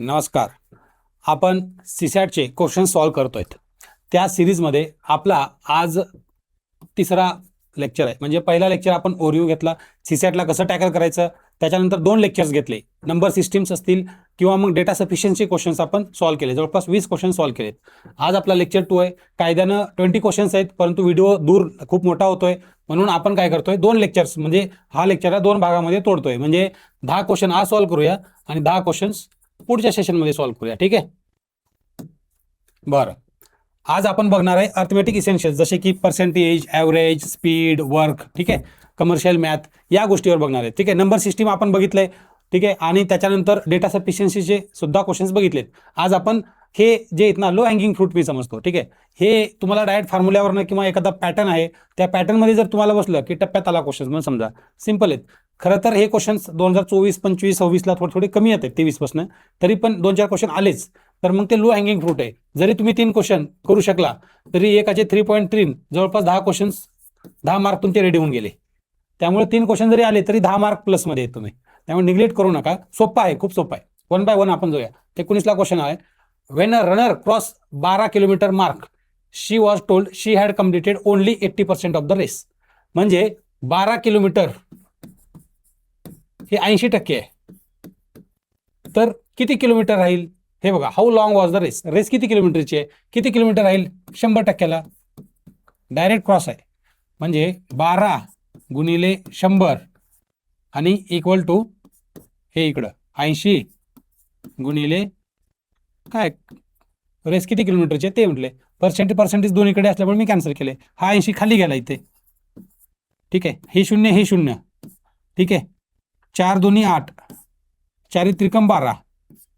नमस्कार. आपण सीसॅटचे question solve करतोय. त्या सिरीजमध्ये आपला आज तिसरा लेक्चर आहे. म्हणजे पहिला लेक्चर आपण ओरिओ घेतला, सीसॅटला कसं टॅकल करायचं, त्याच्यानंतर 2 लेक्चर्स घेतले, नंबर सिस्टीम्स असतील किंवा मग डेटा सफिशियन्सी क्वेश्चन्स आपण सॉल्व्ह केले. जवळपास 20 क्वेश्चन सॉल्व्ह केलेत. आज आपला लेक्चर 2 आहे. कायद्यानं 20 क्वेश्चन्स आहेत, परंतु व्हिडिओ दूर खूप मोठा होतोय, म्हणून आपण काय करतोय 2 लेक्चर्स म्हणजे हा लेक्चरला 2 भागामध्ये तोडतोय. म्हणजे 10 क्वेश्चन आज सॉल्व्ह करूया आणि 10 क्वेश्चन्स पुढच्या सेशनमध्ये सॉल्व्ह करूया. ठीक आहे. बरं, आज आपण बघणार आहे अर्थमॅटिक इसेन्शियल्स, जसे की पर्सेंटेज, ॲव्हरेज, स्पीड, वर्क, ठीक आहे, कमर्शियल मॅथ, या गोष्टीवर बघणार आहे. ठीक आहे. नंबर सिस्टीम आपण बघितलंय, ठीक आहे, आणि त्याच्यानंतर डेटा सफिशियन्सीचे सुद्धा क्वेश्चन्स बघितलेत. आज आपण हे जे आहेत ना, लो हँगिंग फ्रूट मी समजतो. ठीक आहे. हे तुम्हाला डायरेक्ट फॉर्म्युल्यावरनं किंवा एखादा पॅटर्न आहे, त्या पॅटर्नमध्ये जर तुम्हाला बसलं की टप्प्यात आला क्वेश्चन, मग समजा सिंपल आहेत. खरं तर हे क्वेश्चन्स 2024, 25, 26ला थोडे कमी येतात, 23पासून, तरी पण 2-4 क्वेश्चन आलेच, तर मग ते लो हँगिंग फ्रूट आहे. जरी तुम्ही 3 क्वेश्चन करू शकला तरी एकाचे 3.3 जवळपास 10 क्वेश्चन्स, 10 मार्क तुमचे रेडी होऊन गेले. त्यामुळे 3 क्वेश्चन जरी आले तरी 10 मार्क प्लसमध्ये आहेत तुम्ही. त्यामुळे निग्लेक्ट करू नका. सोपा आहे, खूप सोपा आहे. 1 बाय 1 आपण जाऊया. 19ला क्वेश्चन आहे. When a runner cross 12 kilometre mark, she was told she had completed only 80% of the race. म्हणजे 12 किलोमीटर हे 80% आहे, तर किती किलोमीटर राहील हे बघा. How long was the race. Race किती किलोमीटरची आहे, किती किलोमीटर राहील 100%ला. डायरेक्ट क्रॉस आहे, म्हणजे 12 गुणिले 100 आणि इक्वल टू हे इकडं 80 गुणिले काय, रेस किती किलोमीटरचे ते म्हटले. पर्सेंटेज दोन्हीकडे असल्यामुळे मी कॅन्सल केले. हा 80 खाली गेला इथे. ठीक आहे. हे 0, हे 0. ठीक आहे. 4 2 8, 4 त्रिकम 12,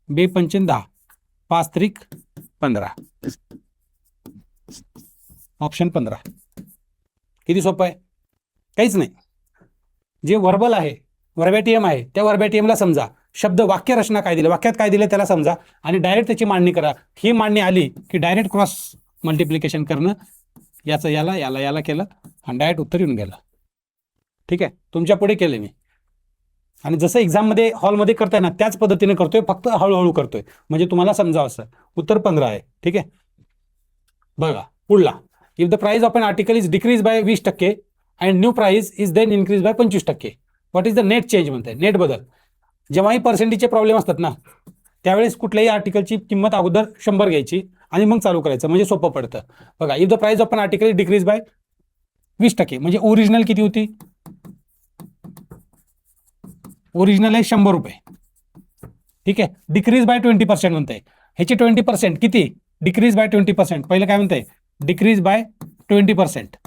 2 पंच 10, 5 त्रिक 15. ऑप्शन 15. किती सोपं आहे, काहीच नाही. जे वर्बल आहे, वर्बॅटियम आहे, त्या वर्बॅटियमला समजा. शब्द वाक्य रचना काय दिलं, वाक्यात काय दिलं त्याला समजा आणि डायरेक्ट त्याची मांडणी करा. ही मांडणी आली की डायरेक्ट क्रॉस मल्टिप्लिकेशन करणं, याचं याला, याला याला केलं आणि डायरेक्ट उत्तर येऊन गेलं. ठीक आहे. तुमच्या पुढे केलं मी, आणि जसं एक्झाममध्ये हॉलमध्ये करताय ना त्याच पद्धतीने करतोय, फक्त हळूहळू करतोय म्हणजे तुम्हाला समजावं असं. उत्तर 15 आहे. ठीक आहे. बघा पुढला. If the price of an article is decrease by 20% and new price is then increase by 25%, what is the net change म्हणते. नेट बदल. जेव्हाही पर्सेंटेजचे प्रॉब्लेम असतात ना, त्यावेळेस कुठल्याही आर्टिकलची किंमत अगोदर 100 घ्यायची आणि मग चालू करायचं, म्हणजे सोपं पडतं. बघा, if the price of an article is decrease by 20%, म्हणजे ओरिजिनल किती होती, ओरिजिनल आहे 100 रुपये. ठीक आहे. डिक्रीज बाय 20% म्हणते. ह्याची 20% किती, डिक्रीज बाय 20%. पहिलं काय म्हणते, डिक्रीज बाय 20%,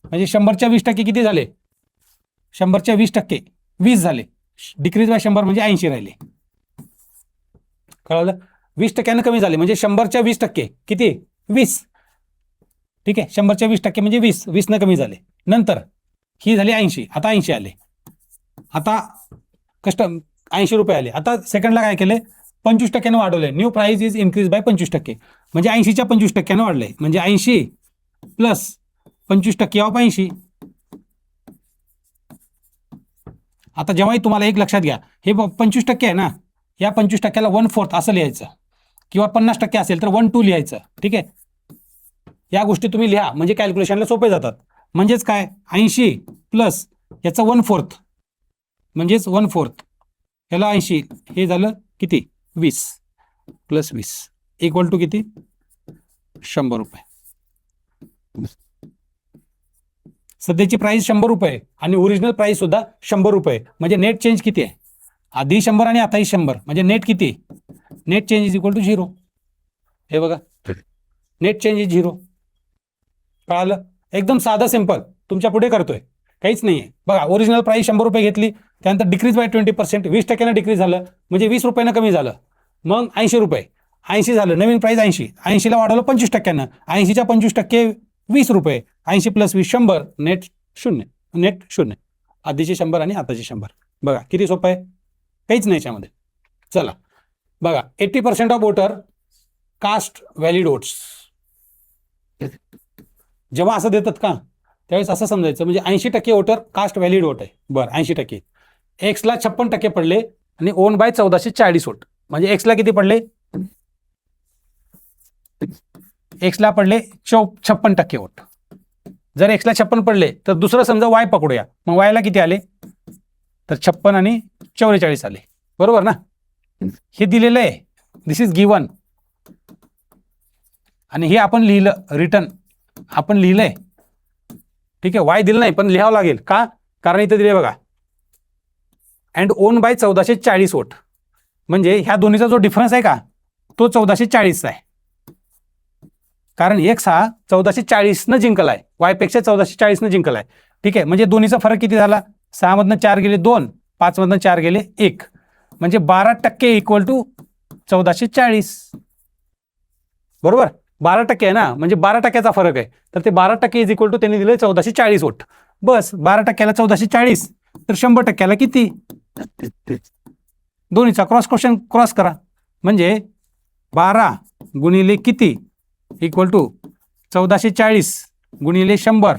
म्हणजे 100च्या 20% किती झाले, 100च्या 20% 20 झाले. डिक्रीज बाय 100 म्हणजे 80 राहिले. कळलं. 20% कमी झाले म्हणजे 100च्या 20% किती, 20. ठीक आहे. 100च्या 20% म्हणजे 20, 20 कमी झाले. नंतर ही झाली 80, आता 80 आले. आता कस्टम 80 रुपये आले. आता सेकंडला काय केले, 25% वाढवले. New price is increase by 25%, म्हणजे 80च्या 25% वाढले, म्हणजे 80 प्लस 25% ऑफ 80. आता जेव्हाही तुम्हाला एक लक्षात घ्या, हे 25% आहे ना, या 25%ला 1/4 असं लिहायचं, किंवा 50% असेल तर 1/2 लिहायचं. ठीक आहे. या गोष्टी तुम्ही लिहा, म्हणजे कॅल्क्युलेशनला सोपे जातात. म्हणजेच काय, 80 प्लस याचं 1/4 म्हणजेच 1/4, याला 80, हे झालं किती 20 प्लस 20 इक्वल टू किती 100 रुपये. सध्याची प्राइस 100 रुपये आणि ओरिजिनल प्राइस सुद्धा 100 रुपये, म्हणजे नेट चेंज किती आहे, आधी 100 आणि आताही 100, म्हणजे नेट किती, net change is equal to 0. हे बघा, नेट चेंज इज 0. कळालं. एकदम साधं सिंपल तुमच्या पुढे करतोय, काहीच नाहीये. बघा, ओरिजिनल प्राइस 100 रुपये घेतली, त्यानंतर डिक्रीज बाय 20%, 20% डिक्रीज झालं, म्हणजे 20 रुपयानं कमी झालं. मग 80 रुपये, 80 झालं, नवीन प्राइस 80, 80ला वाढवलं 25%, 80च्या 25% 20 रुपये, 80 प्लस 20 100, नेट 0. नेट 0, आधीचे 100 आणि आताचे 100. बघा किती सोपं आहे, काहीच नाही याच्यामध्ये. चला बघा, 80% of voter cast valid votes. जेव्हा असं देतात का, त्यावेळेस असं समजायचं, म्हणजे 80% वोटर कास्ट व्हॅलिड वोट आहे. बरं, 80%. एक्सला 56% पडले, आणि ओन बाय 1440 वोट. म्हणजे एक्सला किती पडले? एक्सला पडले 56% वोट. जर एक्सला 56 पडले तर दुसरं समजा वाय पकडूया. मग वायला किती आले? तर 56 आणि 44 आले. बरोबर ना? हे दिलेलं आहे, दिस इज गिवन. आणि हे आपण लिहिलं, रिटर्न आपण लिहिलंय. ठीक आहे, वाय दिलं नाही पण लिहावं लागेल. का? कारण इथे दिले बघा, अँड ओन बाय 1440 वोट. म्हणजे ह्या दोन्हीचा जो डिफरन्स आहे का, तो 1440 आहे. कारण एक्स हा 1440 जिंकलाय, वायपेक्षा 1440 जिंकलाय. ठीक आहे, म्हणजे दोन्हीचा फरक किती झाला? 6 मधनं 4 गेले 2, 5 मधनं 4 गेले 1. म्हणजे 12% इक्वल टू 1440. बरोबर? 12% आहे ना, म्हणजे 12%चा फरक आहे. तर ते 12% इज इक्वल टू त्यांनी दिले 1440 वोट. बस 12%ला 1440 तर 100%ला किती? दोन्हीचा क्रॉस करा. म्हणजे 12 गुणिले किती इक्वल टू 1440 गुणिले 100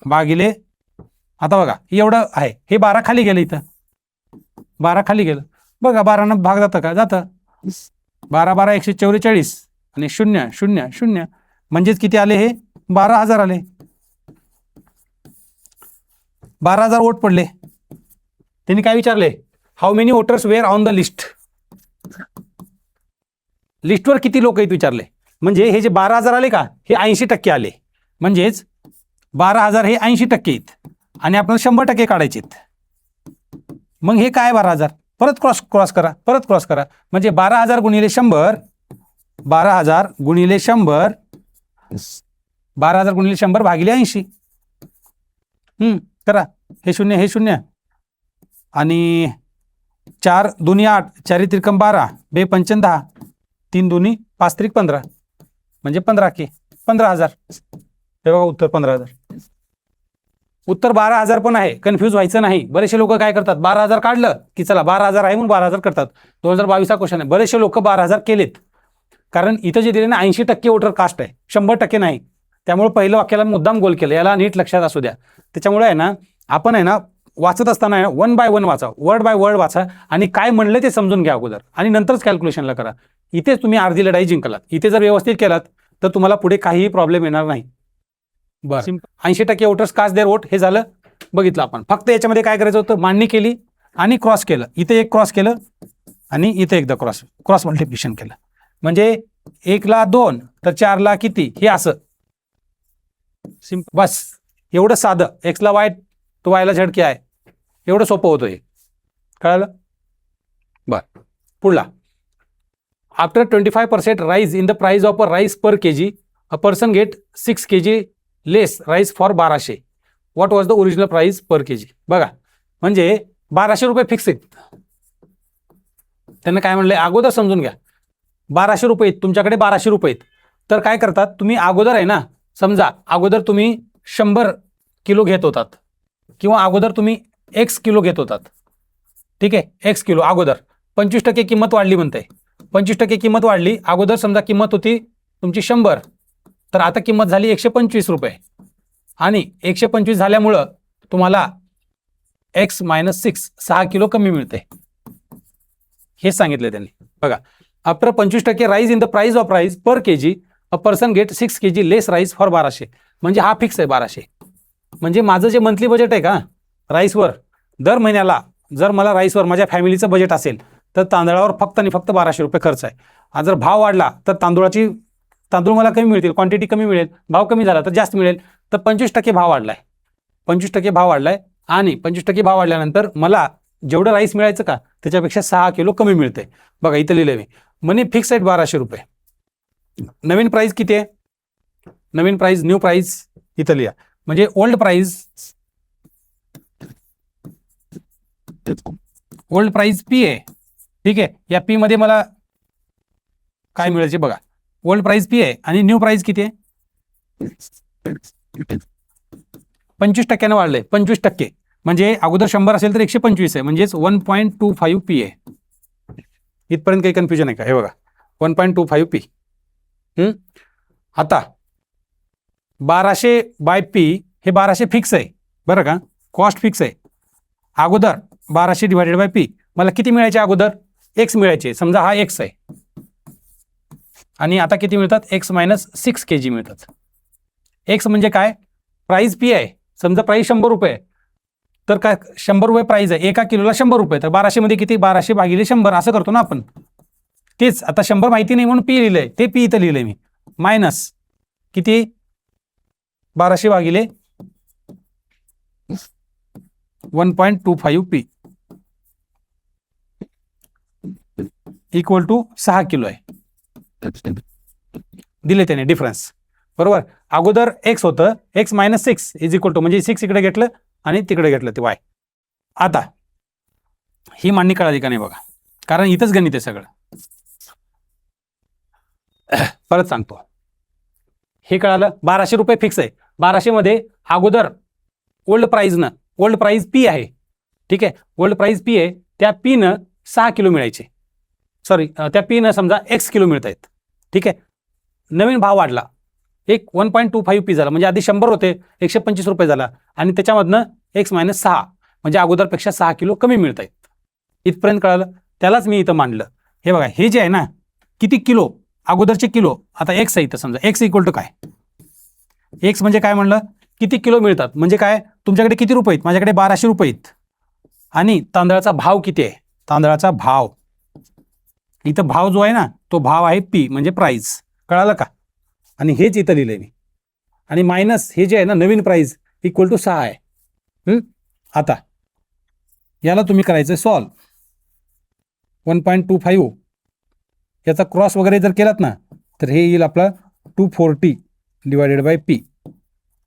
भागिले. आता बघा एवढं आहे, हे 12 खाली गेलं, इथं 12 खाली गेलं बघा. 12 भाग जातं का? जातं. 12 12 144 आणि 0 0 0. म्हणजेच किती आले? हे 12,000 आले. 12,000 वोट पडले. त्यांनी काय विचारले? How many voters were on the list. लिस्टवर किती लोक आहेत विचारले. म्हणजे हे जे 12,000 आले का, हे 80% आले. म्हणजेच 12,000 हे 80% आहेत आणि आपण 100% काढायचे. मग हे काय 12,000? परत क्रॉस करा, परत क्रॉस करा. म्हणजे 12,000 गुणिले 100, 12,000 गुणिले 100, 12,000 गुणिले 100 भागिले 80. करा. हे 0 हे 0 आणि 4 दुनी 8, 4 त्रिकम 12, 2 पंचन 10, 3 दुनी 5 त्रिक 15. म्हणजे 15K, 15,000. हे बघा उत्तर 15,000. उत्तर 12,000 पण आहे, कन्फ्यूज व्हायचं नाही. बरेचसे लोक काय करतात, 12,000 काढलं की चला 12,000 आहे म्हणून 12,000 करतात. 2022 हा क्वेश्चन आहे. बरेचसे लोक 12,000 केलेत, कारण इथं जे दिले ना 80% वोटर कास्ट आहे, 100% नाही. त्यामुळे पहिलं वाक्याला मुद्दाम गोल केलं. याला नीट लक्षात असू द्या. त्याच्यामुळे आहे ना, आपण आहे ना वाचत असताना आहे ना 1 बाय 1 वाचा, वर्ड बाय वर्ड वाचा आणि काय म्हणलं ते समजून घ्या अगोदर आणि नंतरच कॅल्क्युलेशनला करा. इथेच तुम्ही अर्धी लढाई जिंकलात. इथे जर व्यवस्थित केलात तर तुम्हाला पुढे काहीही प्रॉब्लेम येणार नाही. बरं, 80% वोटर्स कास्ट देअर वोट हे झालं, बघितलं आपण. फक्त याच्यामध्ये काय करायचं होतं, मांडणी केली आणि क्रॉस केलं. इथे एक क्रॉस केलं आणि इथे एकदा क्रॉस मल्टिप्लिकेशन केलं. म्हणजे 1 ला 2 तर 4 ला किती, हे असं सिंपल. बस एवढं साधं. एक्सला वाय तो वायला झडके आहे, एवढं सोपं होतं हे. कळालं? बरं, पुढला. After 25% rise in the price of a rice per kg, a person get 6 kg less rice for 1200. What was the original price per kg. बघा, म्हणजे 1200 रुपये फिक्स आहेत. त्यांना काय म्हणलंय अगोदर समजून घ्या. 1200 रुपये आहेत तुमच्याकडे, 1200 रुपये आहेत. तर काय करतात तुम्ही अगोदर आहे ना, समजा अगोदर तुम्ही 100 किलो घेत होतात किंवा अगोदर तुम्ही x किलो घेत होतात. ठीक आहे, x किलो अगोदर 25% किंमत वाढली म्हणते. 25% किंमत वाढली. अगोदर समजा किंमत होती तुमची 100, तर आता किंमत झाली 125 रुपये. आणि 125 झाल्यामुळं तुम्हाला x - 6 किलो कमी मिळते. हेच सांगितलं त्यांनी. बघा, after 25% rise in the price of rice per kg, a person get 6 kg less rice for 1200. म्हणजे हा फिक्स आहे 1200. म्हणजे माझं जे मंथली बजेट आहे का राईसवर, दर महिन्याला जर मला राईसवर माझ्या फॅमिलीचं बजेट असेल तर तांदळावर फक्त आणि फक्त 1200 रुपये खर्च आहे. आणि जर भाव वाढला तर तांदूळ मला कमी मिळतील, क्वांटिटी कमी मिळेल. भाव कमी झाला तर जास्त मिळेल. तर 25% भाव वाढलाय, 25% भाव वाढलाय. आणि 25% भाव वाढल्यानंतर मला जेवढं राईस मिळायचं का त्याच्यापेक्षा 6 किलो कमी मिळते. बघा इथं लिहिलंय मी, मनी फिक्स आहे 1200 रुपये. नवीन प्राइस किती आहे? नवीन प्राइस, न्यू प्राइस इथं लिहा. म्हणजे ओल्ड प्राइस P आहे. ठीक आहे, या P मध्ये मला काय मिळायचे बघा. ओल्ड प्राइस P आहे आणि न्यू प्राइस किती आहे? 25% वाढलंय. 25% म्हणजे अगोदर 100 असेल तर 125 आहे. म्हणजेच 1.25 P आहे. इथपर्यंत काही कन्फ्युजन आहे का? हे बघा 1.25 P. आता 1200 बाय P हे 1200 फिक्स आहे बरं का, कॉस्ट फिक्स आहे. अगोदर 1200 डिवायडेड बाय पी. मला किती मिळायचे अगोदर? एक्स मिळायचे. समजा हा एक्स आहे आणि आता किती मिळतात? एक्स मायनस 6 kg मिळतात. एक्स म्हणजे काय? प्राइस पी आहे. समजा प्राइस 100 रुपये, तर काय 100 रुपये प्राइस आहे, एका किलोला 100 रुपये, तर 1200 मध्ये किती? 1200 भागिले 100 असं करतो ना आपण. तेच आता 100 माहिती नाही म्हणून पी लिहिलंय, ते पी इथं लिहिलंय मी. मायनस किती? 1200 भागिले 1.25 पी इक्वल टू 6 किलो आहे. दिले त्याने डिफरन्स. बरोबर. अगोदर एक्स होतं, x minus 6 is equal to, म्हणजे 6 इकडे घेतलं आणि तिकडे घेतलं ते वाय. आता ही मांडणी कळाली का नाही बघा, कारण इथंच गणित आहे सगळं. परत सांगतो, हे कळालं. 1200 रुपये फिक्स आहे. 1200 मध्ये अगोदर ओल्ड प्राइस पी आहे. ठीक आहे, ओल्ड प्राइस पी आहे. त्या पी न 6 किलो मिळायचे. सॉरी, त्या पी न समजा एक्स किलो मिळत आहेत. ठीक आहे, नवीन भाव वाढला, एक 1.25 पी झाला, म्हणजे आधी 100 होते, 125 रुपये झाला, आणि त्याच्यामधनं एक्स मायनस 6 म्हणजे अगोदरपेक्षा 6 किलो कमी मिळत आहेत. इथपर्यंत कळालं. त्यालाच मी इथं मांडलं. हे बघा, हे जे आहे ना, किती किलो? अगोदरचे किलो. आता एक्स आहे इथं, समजा एक्स इक्वल टू काय? एक्स म्हणजे काय म्हणलं? किती किलो मिळतात. म्हणजे काय? तुमच्याकडे किती रुपये आहेत? माझ्याकडे 1200 रुपये आहेत. आणि तांदळाचा भाव किती आहे? तांदळाचा भाव, इथं भाव जो आहे ना, तो भाव आहे पी, म्हणजे प्राइस. कळालं का? आणि हेच इथं लिहिलंय मी. आणि मायनस हे जे आहे ना, नवीन प्राइस इक्वल टू 6 आहे. आता याला तुम्ही करायचं सॉल्व. 1.25 याचा क्रॉस वगैरे जर केलात ना, तर हे येईल आपला 240 divided by P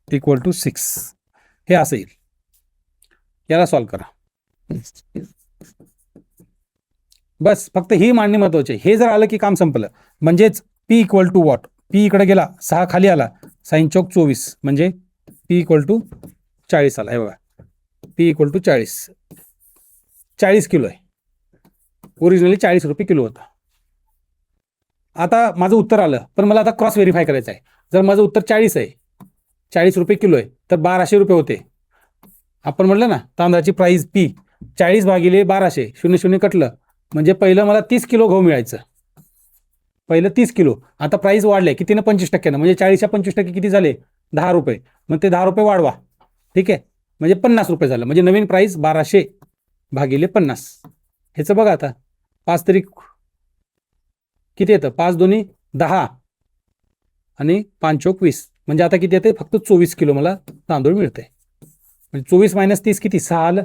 equal to 6. हे असं येईल. याला सॉल्व करा. बस फक्त ही मांडणी महत्वाची आहे. हे जर आलं की काम संपलं. म्हणजेच P equal to what? P इकडे गेला, 6 खाली आला, साइन चौक 24, म्हणजे पी इक्वल टू 40 आला. हे बघा, पी इक्वल टू 40 किलो आहे. ओरिजिनली 40 रुपये किलो होता. आता माझं उत्तर आलं, पण मला आता क्रॉस व्हेरीफाय करायचं आहे. जर माझं उत्तर 40 आहे, 40 रुपये किलो आहे, तर 1200 रुपये होते. आपण म्हटलं ना, तांदळाची प्राइस पी 40 भागिले 1200, 00 कटलं, म्हणजे पहिलं मला 30 किलो गहू मिळायचं. पहिलं 30 किलो. आता प्राइस वाढले कितीनं? 25%. म्हणजे 40च्या 25% किती झाले? 10 रुपये. मग ते 10 रुपये वाढवा. ठीक आहे, म्हणजे 50 रुपये झालं. म्हणजे नवीन प्राइस 1200 भागिले 50. ह्याचं बघा आता, 5 तरी किती येतं? 5 दोन्ही 10 आणि 5 चौक 20, म्हणजे आता किती येते? फक्त 24 किलो मला तांदूळ मिळते. म्हणजे 24 मायनस 30 किती? 6 आलं.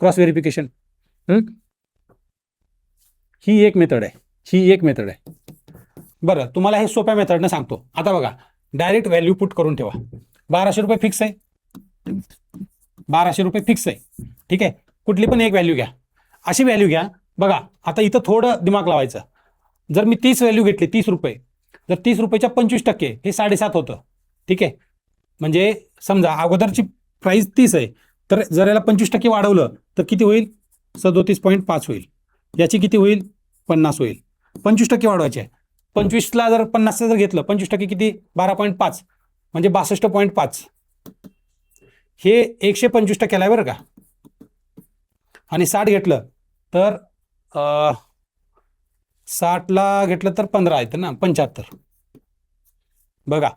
Cross verification. ही एक मेथड आहे. बरं, तुम्हाला हे सोप्या मेथडनं सांगतो. आता बघा, डायरेक्ट व्हॅल्यू पुट करून ठेवा. 1200 रुपये फिक्स आहे. 1200 रुपये फिक्स आहे. ठीक आहे, कुठली पण एक व्हॅल्यू घ्या. अशी व्हॅल्यू घ्या. बघा, आता इथं थोडं दिमाग लावायचं. जर मी 30 व्हॅल्यू घेतली, 30 रुपये, जर 30 रुपयाच्या 25% हे 7.5 होतं. ठीक आहे, म्हणजे समजा अगोदरची प्राइस 30 आहे, तर जर याला 25% वाढवलं तर किती होईल? 37.5 होईल. याची किती होईल? 50 होईल. 25% वाढवायचे आहे. 25ला जर 50 जर घेतलं, 25% किती? 12.5, म्हणजे 62.5. हे 125% आहे बरं का. आणि 60 घेतलं तर 60ला घेतलं तर 15 आहेत ना, 75. बघा,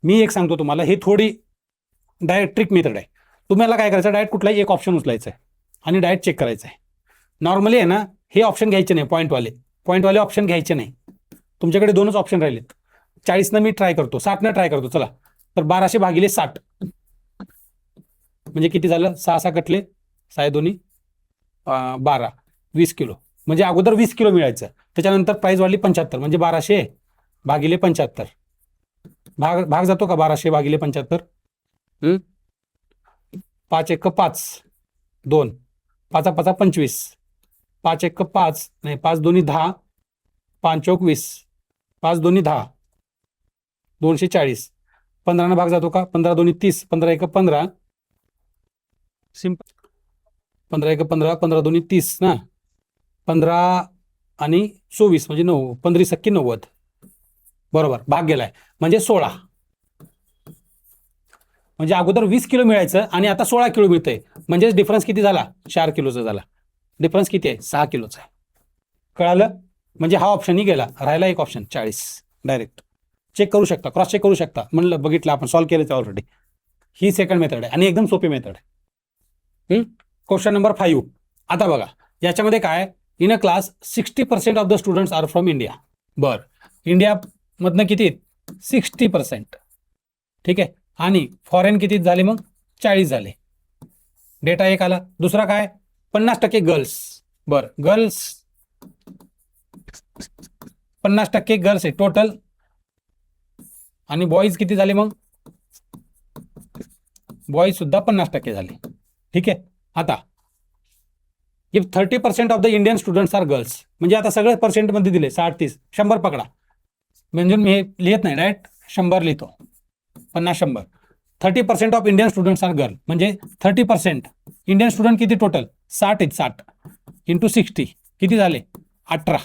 मी एक सांगतो तुम्हाला, हे थोडी डायरेक्ट ट्रिक मेथड आहे. तुम्हाला काय करायचं? डायरेक्ट कुठलाही एक ऑप्शन उचलायचं आहे आणि डायरेक्ट चेक करायचं आहे. नॉर्मली आहे ना, हे ऑप्शन घ्यायचे नाही, पॉईंटवाले ऑप्शन घ्यायचे नाही. तुमच्याकडे 2च ऑप्शन राहिलेत. 40नं मी ट्राय करतो, 60नं ट्राय करतो. चला, तर 1200 भागिले 60 म्हणजे किती झालं? 6 कटले, 6 दोन्ही 12, 20 किलो. म्हणजे अगोदर 20 किलो मिळायचं, त्याच्यानंतर प्राइस वाढली 75, म्हणजे 1200 भागिले 75. भाग जातो का 1200 भागिले 75? 5 1 5 2, 5 5 25, 5 1 5 नाही, 5 दोन्ही 10, 5 चौक 20, 5 दोन्ही 10, 240. 15 भाग जातो का? 15 दोन्ही 30, 15 1 15, सिंपल. 15 1 15, 15 दोन्ही 30 ना, 15 आणि 24 म्हणजे 9, 15 सक्की 90. बरोबर, भाग गेलाय म्हणजे 16. म्हणजे अगोदर 20 किलो मिळायचं आणि आता 16 किलो मिळतंय. म्हणजे डिफरन्स किती झाला? 4 किलोचा झाला. डिफरन्स किती आहे? 6 किलोचा आहे. कळालं? म्हणजे हा ऑप्शनही गेला. राहिला एक ऑप्शन 40. डायरेक्ट चेक करू शकता, क्रॉस चेक करू शकता. म्हणलं बघितलं आपण, सॉल्व्ह केलं ऑलरेडी. ही सेकंड मेथड आहे आणि एकदम सोपी मेथड आहे. Question number 5. आता बघा याच्यामध्ये काय, in a class 60% of the students are from India. बर, इंडियामधनं किती? 60%. ठीक आहे. आणि फॉरेन किती झाले मग? 40 झाले. डेटा एक आला. दुसरा काय? 50% गर्ल्स. बर, गर्ल्स 50% गर्ल्स आहे टोटल. आणि बॉईज किती झाले मग? बॉईज सुद्धा 50% झाले. ठीक आहे. आता if 30% of the Indian students are girls, म्हणजे आता सगळे पर्सेंटमध्ये दिले 60, 30, 100 पकडा. म्हणजे मी हे लिहित नाही, डायरेक्ट 100 लिहितो. 50, 100. 30% of Indian students are girl, म्हणजे 30% इंडियन स्टुडंट किती टोटल? 60 आहेत. 60 इंटू 60 किती झाले? 18.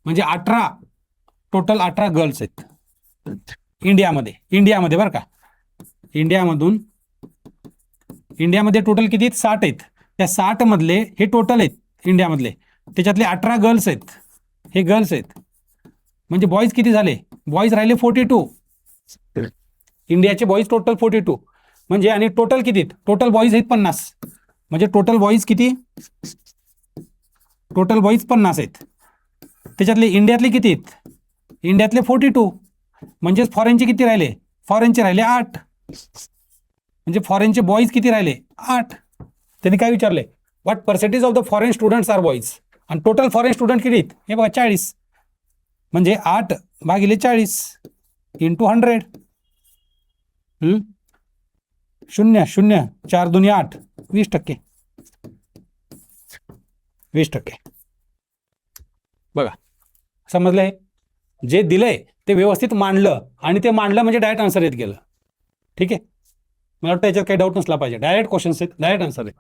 म्हणजे 18 टोटल 18 गर्ल्स आहेत इंडियामध्ये बरं का. इंडियामध्ये टोटल किती आहेत? 60 आहेत. त्या 60 मधले हे टोटल आहेत इंडियामधले, त्याच्यातले 18 गर्ल्स आहेत. हे गर्ल्स आहेत. म्हणजे बॉईज किती झाले? बॉईज राहिले 42. इंडियाचे बॉईज टोटल 42. म्हणजे आणि टोटल किती? टोटल बॉईज आहेत 50. म्हणजे टोटल बॉईज किती? टोटल बॉईज 50 आहेत. त्याच्यातले इंडियातले किती आहेत? इंडियातले 42. म्हणजे फॉरेनचे किती राहिले? फॉरेनचे राहिले 8. म्हणजे फॉरेनचे बॉईज किती राहिले? 8. त्यांनी काय विचारले? What percentage of the foreign students are boys. आणि टोटल फॉरेन स्टुडंट किती आहेत? हे बघा 40. म्हणजे 8 भागिले 40 इंटू 100. 0 0 4 2 8 20%. 20%. बघा समजलंय? जे दिलंय ते व्यवस्थित मांडलं आणि ते मांडलं म्हणजे डायरेक्ट आन्सर येत गेलं. ठीक आहे. मला वाटतं याच्यात काही डाऊट नसला पाहिजे. डायरेक्ट क्वेश्चन्स आहेत, डायरेक्ट आन्सर आहे.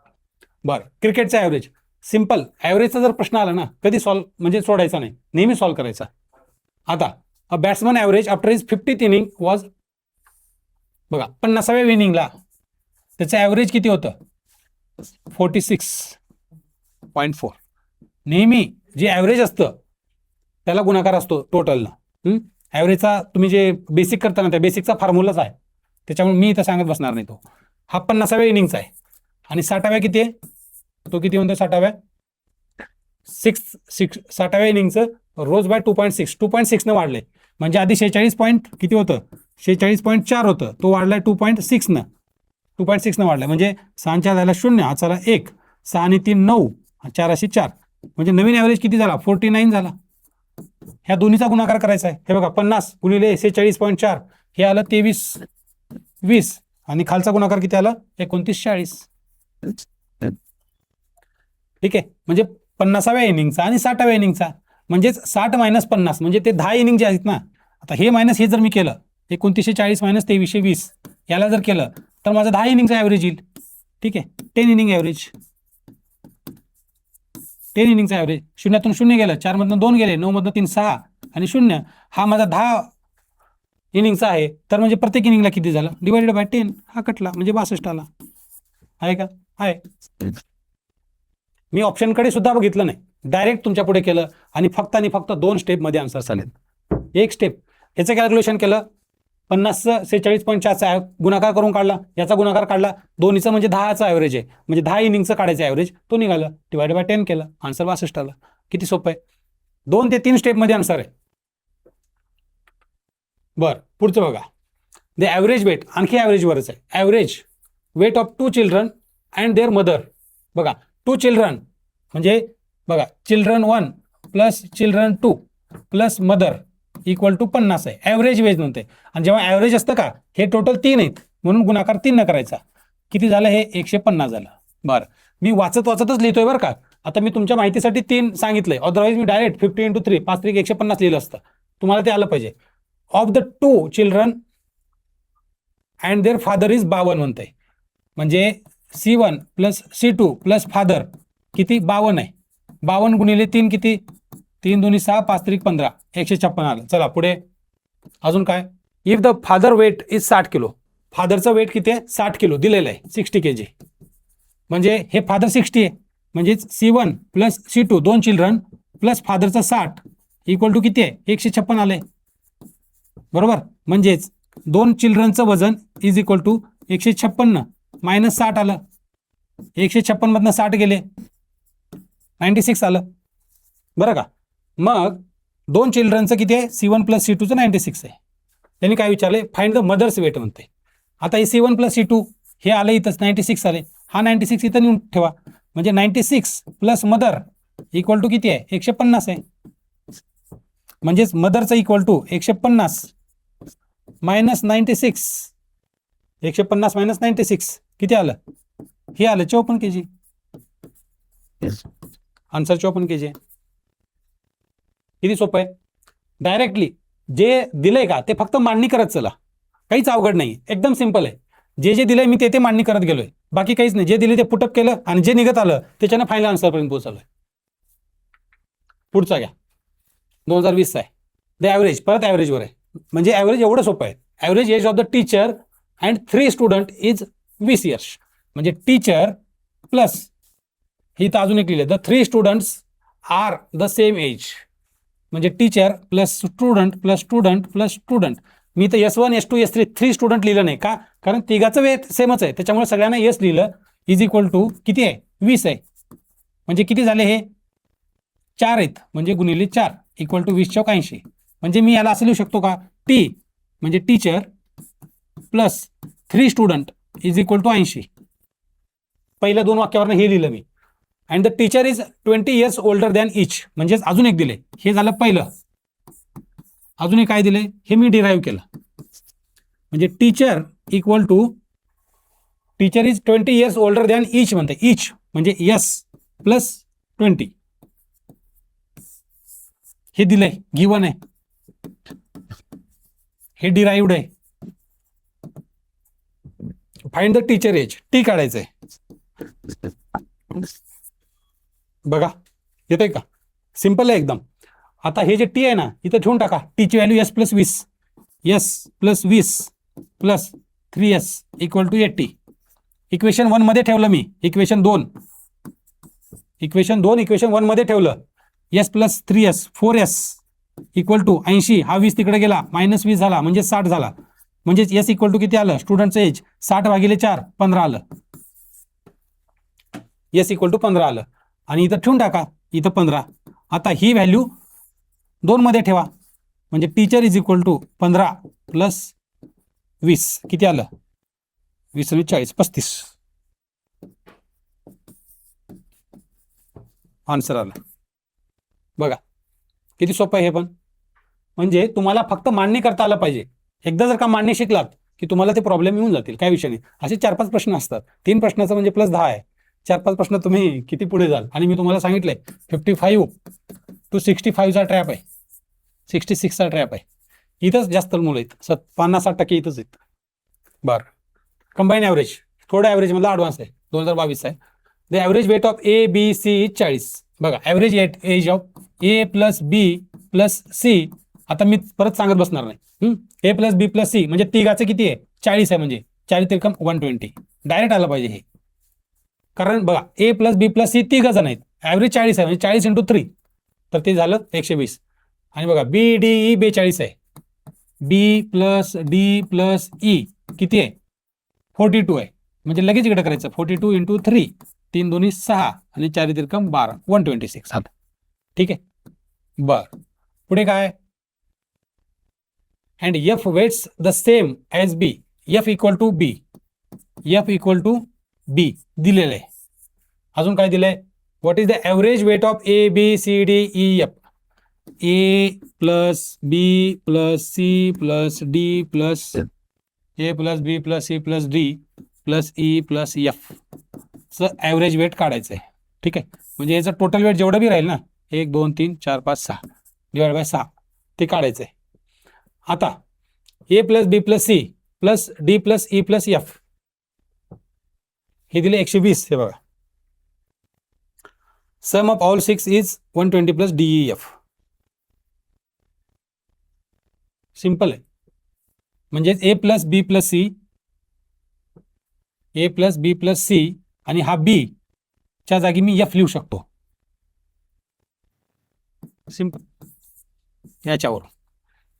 बरं, क्रिकेटचा ॲव्हरेज. सिम्पल ॲव्हरेजचा जर प्रश्न आला ना, कधी सॉल्व्ह म्हणजे सोडायचा नाही, नेहमी सॉल्व्ह करायचा. आता अ batsman average after his 50th inning was, बघा 50व्या इनिंगला त्याचं ॲव्हरेज किती होतं? 46.4. नेहमी जे ॲव्हरेज असतं त्याला गुणाकार असतो टोटलला. ॲव्हरेजचा तुम्ही जे बेसिक करताना त्या बेसिकचा फॉर्म्युलाच आहे, त्याच्यामुळे मी इथं सांगत बसणार नाही. तो हा 50व्या इनिंगचा आहे. आणि 60व्या किती आहे? तो किती म्हणतो? 60व्या इनिंगचं रोज बाय 2.6 न वाढले. म्हणजे आधी 46 पॉईंट किती होतं? 46.4 होतं, तो वाढलाय 2.6 न. 2.6 न वाढलाय. म्हणजे 6 4 झाला 0, हा झाला 1, 6 आणि 3 9, 4 अशी 4. म्हणजे नवीन ॲव्हरेज किती झाला? 49 झाला. ह्या दोन्हीचा गुणाकार करायचा आहे. हे बघा 50 गुणिले 46.4 हे आलं 23 20 आणि खालचा गुणाकार किती आला? 29 40. ठीक आहे. म्हणजे 50व्या इनिंगचा आणि 60व्या इनिंगचा, म्हणजेच 60 मायनस 50 म्हणजे ते 10 इनिंग जे आहेत ना. आता हे मायनस हे जर मी केलं 2940 मायनस 2320 याला जर केलं तर माझा 10 इनिंगचा ॲव्हरेज येईल. ठीक आहे. 10 इनिंग ॲव्हरेज, 10 इनिंगचा ॲव्हरेज. 0तून 0 गेलं, 4 मधनं 2 गेले, 9 मधनं 3 6 आणि 0. हा माझा 10 इनिंगचा आहे. तर म्हणजे प्रत्येक इनिंगला किती झालं? Divided by 10. हा कटला म्हणजे 62 आला. आहे का? आहे. मी ऑप्शनकडे सुद्धा बघितलं नाही, डायरेक्ट तुमच्या पुढे केलं आणि फक्त 2 स्टेपमध्ये आन्सर्स आलेत. एक स्टेप याचं कॅल्क्युलेशन केलं, 50चं 46.4चा गुणाकार करून काढला, याचा गुणाकार काढला, दोन्हीचं म्हणजे 10चा ॲव्हरेज आहे, म्हणजे 10 इनिंगचं काढायचं ॲव्हरेज, तो निघाला. डिवायडेड बाय 10 केलं, आन्सर 62 आला. किती सोपं आहे. 2 ते 3 स्टेपमध्ये आन्सर आहे. बरं, पुढचं बघा. द ॲव्हरेज वेट, आणखी ॲव्हरेजवरच आहे. Average weight of 2 children and their mother. बघा 2 चिल्ड्रन म्हणजे बघा children 1 plus children 2 plus mother equal to 50 आहे. ॲव्हरेज वेज म्हणते. आणि जेव्हा ॲव्हरेज असतं का, हे टोटल 3 आहेत म्हणून गुणाकार 3 न करायचा. किती झालं? हे 150 झालं. बरं, मी वाचतच लिहितोय बरं का. आता मी तुमच्या माहितीसाठी 3 सांगितलंय, अदरवाईज मी डायरेक्ट 50 × 3 5 3 150 लिहिलं असतं. तुम्हाला ते आलं पाहिजे. Of the 2 children and their father is 52 म्हणते. म्हणजे C1 plus C2 plus father किती? 52 आहे. 52 गुणिले 3 किती? 3 2 6 5 3 15 156 आलं. चला पुढे. अजून काय? If the father weight is 60 kilo, फादरचं वेट किती आहे 60 किलो दिलेलं आहे 60 kg. म्हणजे हे फादर 60 आहे म्हणजे C1 plus C2 2 children plus फादरचं 60 इक्वल टू किती आहे 156 आलंय बरोबर. म्हणजेच 2 चिल्ड्रनचं वजन इज इक्वल टू 156 मायनस 60 आलं. 156 मधनं 60 गेले 96 आलं बरं का. मग 2 चिल्ड्रनचं किती आहे C1 प्लस C2चं 96 आहे. त्यांनी काय विचारले फाइंड द मदर्स वेट म्हणते. आता हे C1 प्लस C2 हे आलं इथंच 96 आले. हा 96 इथं नेऊन ठेवा म्हणजे 96 प्लस मदर इक्वल टू किती आहे 150 आहे. म्हणजेच मदरचं इक्वल टू 150 मायनस 96 150 मायनस 96 किती आलं हे आलं 54 kg. आन्सर 54 kg आहे. किती सोपं आहे. डायरेक्टली जे दिलंय का ते फक्त मांडणी करत चला काहीच अवघड नाही एकदम सिंपल आहे. जे जे दिलंय मी ते मांडणी करत गेलोय बाकी काहीच नाही. जे दिले ते पुटअप केलं आणि जे निघत आलं त्याच्यानं फायनल आन्सरपर्यंत पोहोचलोय. पुढचा घ्या 2020 आहे. द ॲव्हरेज परत ॲव्हरेजवर आहे म्हणजे ॲव्हरेज एवढं सोपं आहे. Average age of the teacher and 3 student is 20 years. म्हणजे टीचर प्लस ही तर अजून एक लिहिले the 3 students are the same age. म्हणजे teacher plus student plus student plus student. मी तर S1 S2 S3 3 स्टुडंट लिहिलं नाही का कारण तिघाचं वेळ सेमच आहे त्याच्यामुळे सगळ्यांना यस लिहिलं. इज इक्वल टू किती आहे 20 आहे. म्हणजे किती झाले हे 4 आहेत म्हणजे गुणिले 4 इक्वल टू 20 × 80. म्हणजे मी याला असं लिहू शकतो का टी म्हणजे teacher plus 3 student is equal to 80. पहिल्या 2 वाक्यावरनं हे लिहिलं मी. And the teacher is 20 years older than each. म्हणजेच अजून एक दिले हे झालं पहिलं. अजून एक काय दिले हे मी डिराईव्ह केलं. म्हणजे teacher equal to teacher is 20 years older than each म्हणते. इच म्हणजे यस प्लस 20 हे दिलंय गिवन आहे. हे डिराईव्ड आहे. Find the teacher age T काढायचंय. बघा येतंय का सिंपल आहे एकदम. आता हे जे टी आहे ना इथं ठेवून टाका. टीची value S plus 20 S plus 20 plus 3S equal to 80. Equation 1 मध्ये ठेवलं मी. इक्वेशन 2 इक्वेशन 1 मध्ये ठेवलं. S plus 3S 4S equal to 80. हा 20 तिकडे गेला मायनस 20 झाला म्हणजे 60 झाला. म्हणजेच S इक्वल टू किती आलं स्टुडंटचं एज 60 भागिले 4 15 आलं. S इक्वल टू 15 आलं आणि इथं ठेवून टाका इथं 15. आता ही व्हॅल्यू 2 मध्ये ठेवा म्हणजे teacher is equal to 15 plus 20 किती आलं 20 आणि 40 35. आन्सर आला. बघा किती सोपं आहे हे पण. म्हणजे तुम्हाला फक्त मांडणी करता आलं पाहिजे. एकदा जर का मांडणी शिकलात की तुम्हाला ते प्रॉब्लेम येऊन जातील काय विषय नाही. असे 4-5 प्रश्न असतात. 3 प्रश्नाचं म्हणजे प्लस 10 आहे. 4-5 प्रश्न तुम्ही किती पुढे जाल. आणि मी तुम्हाला सांगितलंय 55 to 65चा ट्रॅप आहे 66चा ट्रॅप आहे. इथंच जास्त मुलं आहेत 50-60% इथंच आहेत. बरं कंबाईन ॲव्हरेज थोडं ॲव्हरेज मधला ॲडव्हान्स आहे 2022 आहे. The average weight of ABC 40. बघा average age of A plus B plus C. आता मी परत सांगत बसणार नाही. A plus B plus C म्हणजे तिघाचं किती आहे 40 आहे म्हणजे 40 त्रिकम 120 डायरेक्ट आलं पाहिजे हे. कारण बघा A plus B plus C तिघ जण आहेत. ॲव्हरेज 40 आहे म्हणजे 40 × 3 तर ते झालं 120. आणि बघा BDE 42 आहे. B plus D plus E किती आहे 42 आहे. म्हणजे लगेच इकडे करायचं 42 × 3 3 2 6 आणि 4 त्रिकम 12 126. आता ठीक आहे. बर पुढे काय and F weights the same as B. F equal to B. F equal to B दिलेलं आहे. अजून काय दिलंय what is the average weight of A B C D E F. A plus B plus C plus D plus A plus B plus C plus D plus E plus F चं average weight काढायचं आहे. ठीक आहे. म्हणजे याचं total weight जेवढं बी राहील ना 1 2 3 4 5 6 डिवाइड बाय 6 ते काढायचं आहे. आता A plus B plus C plus D plus E plus F हे दिले 120. हे बघा sum of all 6 is 120 plus DEF. Simple आहे. म्हणजे A plus B plus C A plus B plus C आणि हा बी च्या जागी मी एफ लिहू शकतो. सिंपल. याच्यावर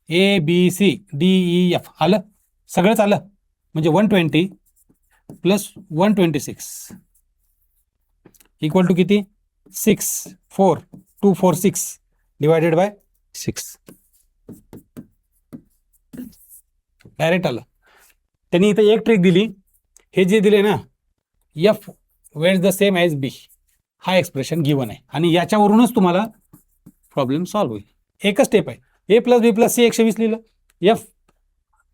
A B C D E F आलं, सगळंच आलं. म्हणजे 120 प्लस 126 इक्वल टू किती? 6 4 2 4 6 डिवायडेड बाय 6. डायरेक्ट आलं. त्यांनी इथं एक ट्रिक दिली, हे जे दिले ना F were the same as B, हा एक्सप्रेशन गिवन आहे आणि याच्यावरूनच तुम्हाला प्रॉब्लेम सॉल्व्ह होईल. एकच स्टेप आहे. ए प्लस बी प्लस सी 120 लिहिलं, एफ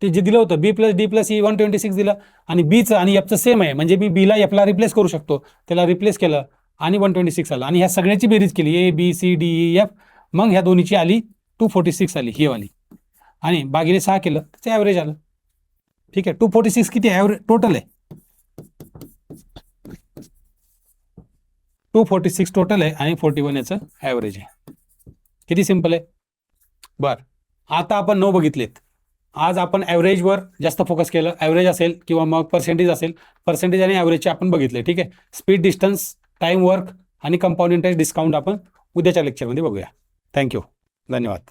ते जे दिलं होतं बी प्लस डी प्लस सी 126 दिलं आणि बीचं आणि एफचं सेम आहे, म्हणजे मी बीला एफला रिप्लेस करू शकतो. त्याला रिप्लेस केलं आणि 126 आलं आणि ह्या सगळ्याची बेरीज केली A B C D E F, मग ह्या दोन्हीची आली 246 आली ही वाली, आणि भागिले 6 केलं त्याचं ॲव्हरेज आलं. ठीक आहे. 246 किती ॲव्हरेज टोटल आहे? 246 टोटल आहे आणि 41 याचं ॲव्हरेज आहे. किती सिंपल आहे. बरं, आता आपण 9 बघितलेत. आज आपण ॲव्हरेजवर जास्त फोकस केलं. ॲव्हरेज असेल किंवा मग पर्सेंटेज असेल, पर्सेंटेज आणि ॲव्हरेजचे आपण बघितले. ठीक आहे. स्पीड, डिस्टन्स, टाइम, वर्क आणि कंपाऊंड इंटरेस्ट डिस्काउंट आपण उद्याच्या लेक्चरमध्ये बघूया. थँक्यू. धन्यवाद.